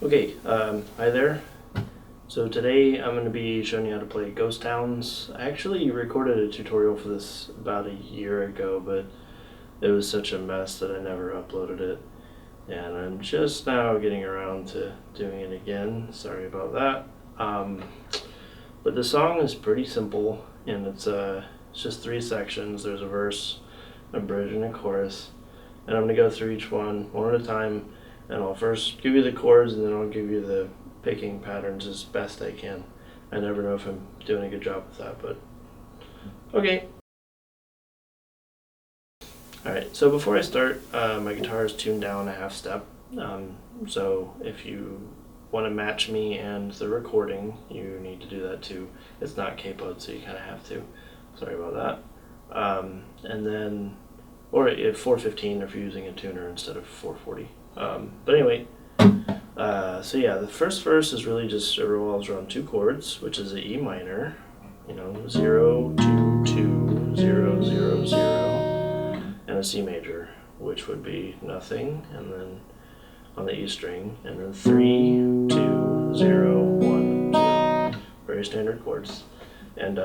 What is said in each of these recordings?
Okay, hi there. So today I'm going to be showing you how to play Ghost Towns. I actually recorded a tutorial for this about a year ago, but it was such a mess that I never uploaded it. And I'm just now getting around to doing it again. Sorry about that. But the song is pretty simple, and it's just 3 sections. There's a verse, a bridge, and a chorus. And I'm going to go through each one at a time. And I'll first give you the chords, and then I'll give you the picking patterns as best I can. I never know if I'm doing a good job with that, but okay. Alright, so before I start, my guitar is tuned down a half step. So if you want to match me and the recording, you need to do that too. It's not capoed, so you kind of have to. Sorry about that. And then, or at 415 if you're using a tuner instead of 440. But anyway, so yeah, the first verse is really just, it revolves around 2 chords, which is a E minor, 0, 2, 2, 0, 0, 0, and a C major, which would be nothing, and then on the E string, and then 3, 2, 0, 1, 0. Very standard chords. And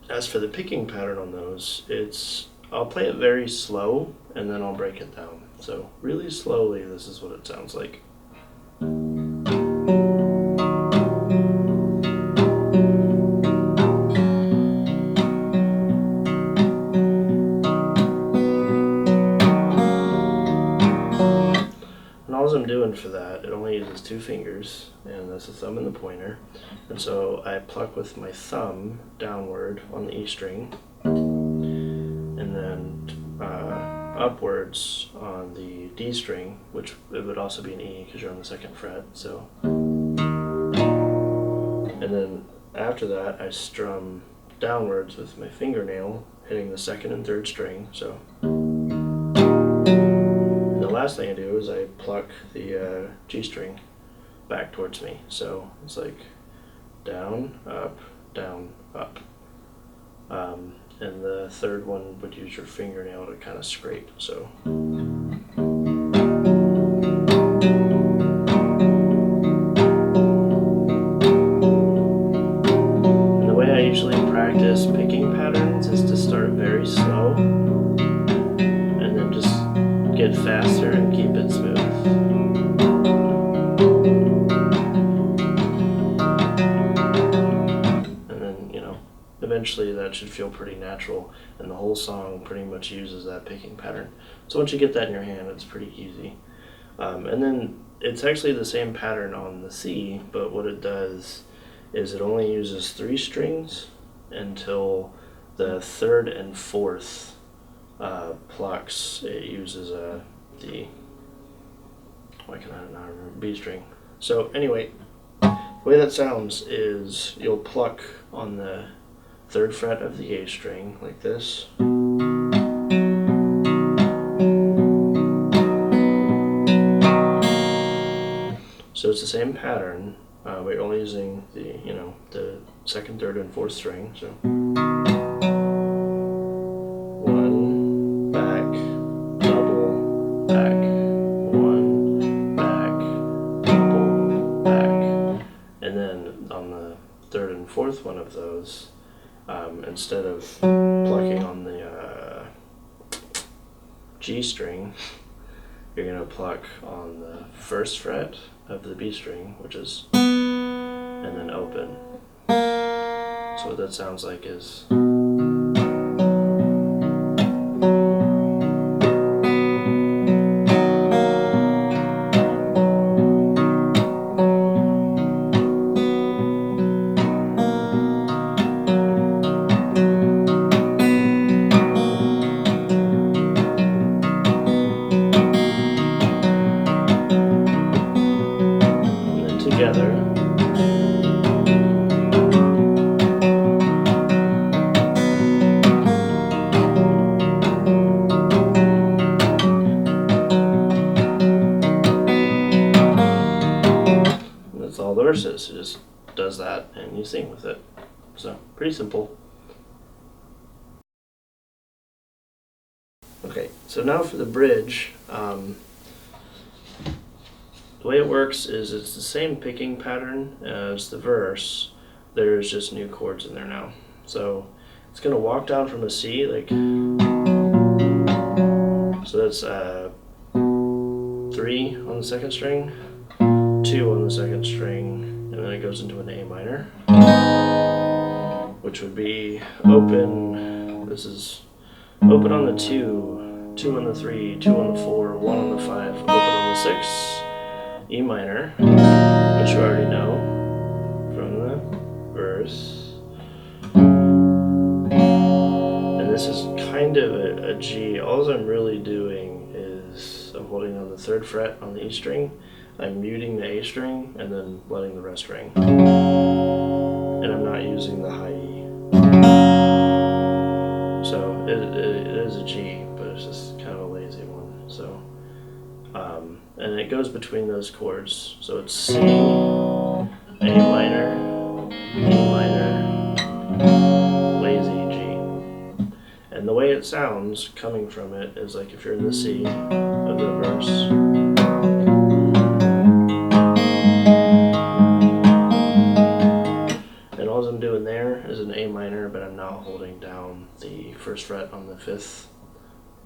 as for the picking pattern on those, I'll play it very slow, and then I'll break it down. So really slowly, this is what it sounds like. And all I'm doing for that, it only uses 2 fingers, and that's the thumb and the pointer. And so I pluck with my thumb downward on the E string, and then upwards on the D string, which it would also be an E because you're on the 2nd fret. So, and then after that, I strum downwards with my fingernail, hitting the 2nd and 3rd string. So, and the last thing I do is I pluck the G string back towards me. So it's like down, up, down, up. And the 3rd one would use your fingernail to kind of scrape. So. And the way I usually practice picking patterns is to start very slow, and then just get faster and keep it smooth. Eventually that should feel pretty natural, and the whole song pretty much uses that picking pattern. So once you get that in your hand, it's pretty easy. And then it's actually the same pattern on the C, but what it does is it only uses 3 strings until the 3rd and 4th plucks. It uses why can I not remember, B string. So anyway, the way that sounds is you'll pluck on the 3rd fret of the A string, like this. So it's the same pattern, but you're only using the 2nd, 3rd, and 4th string. So 1, back, double, back, 1, back, double, back. And then on the 3rd and 4th one of those, instead of plucking on the G string, you're going to pluck on the 1st fret of the B string, which is, and then open. So what that sounds like is, together. And that's all the verse is. It just does that and you sing with it. So pretty simple. Okay, so now for the bridge. The way it works is it's the same picking pattern as the verse. There's just new chords in there now. So it's going to walk down from a C, like, so that's 3 on the second string, 2 on the second string, and then it goes into an A minor, which would be open. This is open on the 2, 2 on the 3, 2 on the 4, 1 on the 5, open on the 6, E minor, which you already know from the verse. And this is kind of a G. All I'm really doing is I'm holding on the 3rd fret on the E string, I'm muting the A string, and then letting the rest ring. And I'm not using the high E. So it is a G, but it's just kind of a lazy one. So, and it goes between those chords. So it's C, A minor, E minor, lazy G. And the way it sounds coming from it is like if you're in the C of the verse. And all I'm doing there is an A minor, but I'm not holding down the 1st fret on the 5th.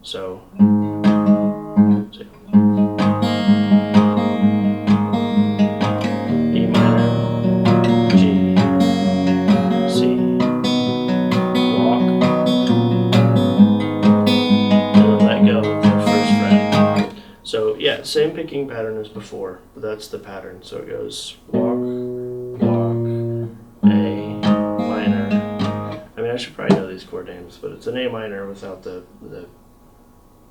So, see. E minor, G, C, walk, and then let go of the 1st fret. So yeah, same picking pattern as before, but that's the pattern. So it goes walk, walk, A minor. I mean, I should probably know these chord names, but it's an A minor without the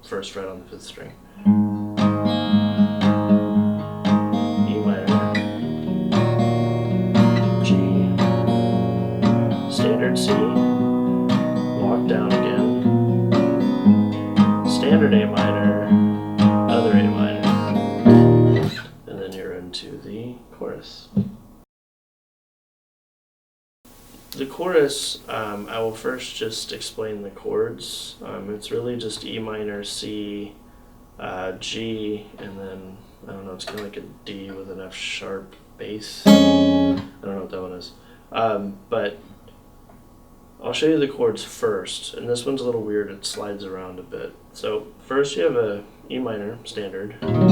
1st fret on the 5th string. E minor, G, standard C, walk down again, standard A minor, other A minor, and then you're into the chorus. The chorus, I will first just explain the chords. It's really just E minor, C, G, and then, I don't know, it's kind of like a D with an F sharp bass. I don't know what that one is. But I'll show you the chords first, and this one's a little weird, it slides around a bit. So first you have a E minor, standard, and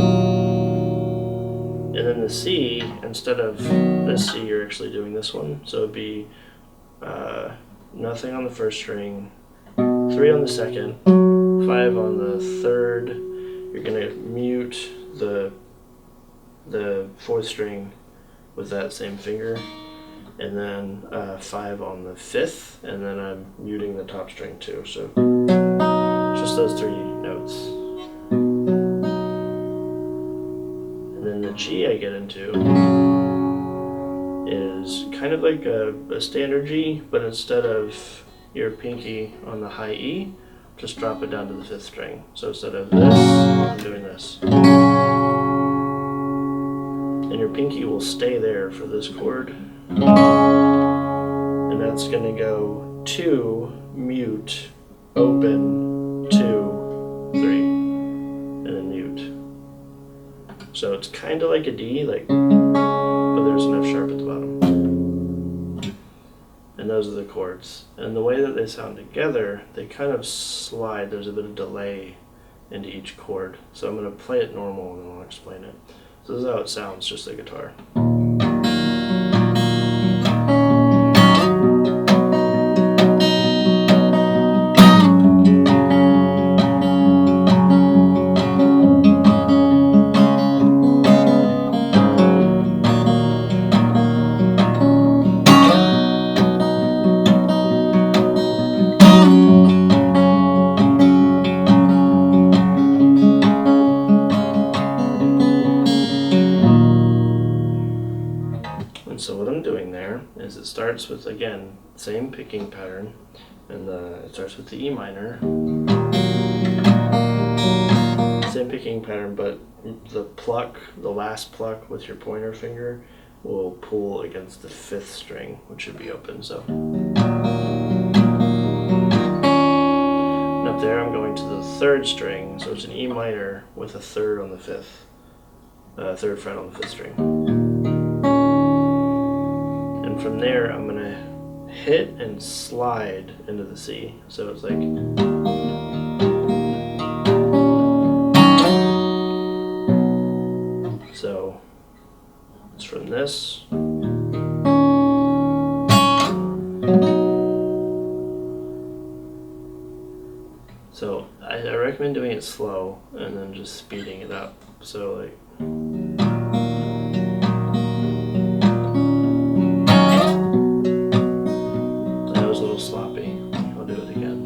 then the C, instead of this C, you're actually doing this one, so it'd be nothing on the 1st string, 3 on the 2nd, 5 on the 3rd. You're gonna mute the 4th string with that same finger, and then 5 on the 5th, and then I'm muting the top string too. So just those 3 notes. And then the G I get into is kind of like a standard G, but instead of your pinky on the high E, just drop it down to the 5th string. So instead of this, I'm doing this. And your pinky will stay there for this chord. And that's going to go 2, mute, open, 2, 3, and then mute. So it's kind of like a D, like, but there's an F sharp at the bottom. And those are the chords. And the way that they sound together, they kind of slide. There's a bit of delay into each chord. So I'm going to play it normal and then I'll explain it. So this is how it sounds, just the guitar. So what I'm doing there is it starts with, again, same picking pattern, and it starts with the E minor, same picking pattern, but the pluck, the last pluck with your pointer finger will pull against the 5th string, which should be open. So, and up there I'm going to the 3rd string, so it's an E minor with a 3rd on the 5th. 3rd fret on the 5th string. And from there, I'm going to hit and slide into the C. So it's like... So it's from this. So I recommend doing it slow and then just speeding it up. So like... That was a little sloppy. I'll do it again.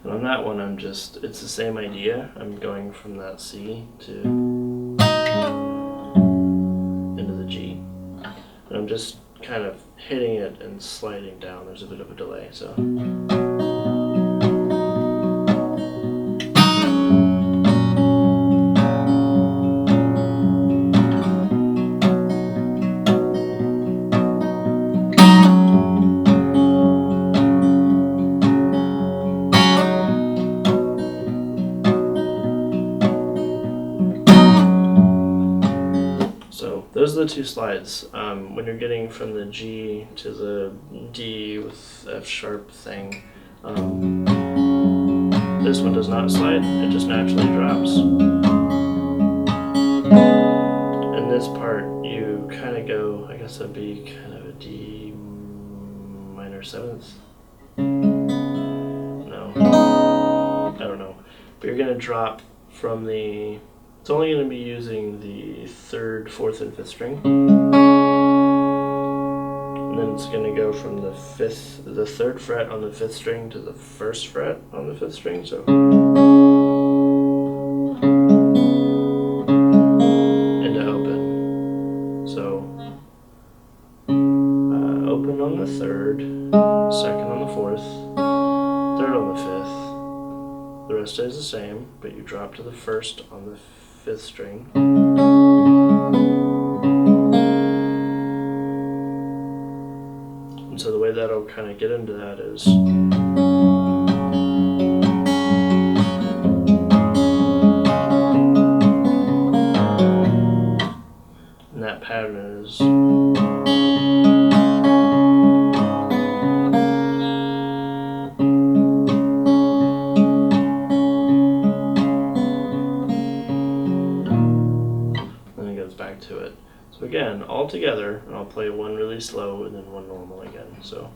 And on that one, it's the same idea. I'm going from that C to into the G. And I'm just kind of hitting it and sliding down. There's a bit of a delay, so. So those are the 2 slides. When you're getting from the G to the D with F sharp thing, this one does not slide, it just naturally drops. And this part, you kind of go, I guess that'd be kind of a D minor 7th? No, I don't know. But you're going to drop from the... It's only going to be using the 3rd, 4th, and 5th string. And then it's going to go from the 3rd fret on the 5th string to the 1st fret on the 5th string. So into open. So open on the 3rd, 2nd on the 4th, 3rd on the 5th. The rest stays the same, but you drop to the 1st on the 5th string. And so the way that'll kind of get into that is... And that pattern is... back to it. So again, all together, and I'll play one really slow and then one normal again. So.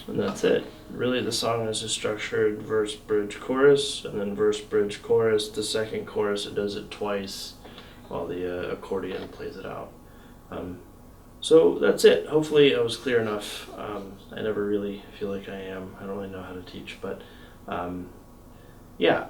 And that's it. Really, the song is just structured verse, bridge, chorus, and then verse, bridge, chorus. The 2nd chorus, it does it twice while the accordion plays it out. So that's it. Hopefully I was clear enough. I never really feel like I am. I don't really know how to teach, but yeah,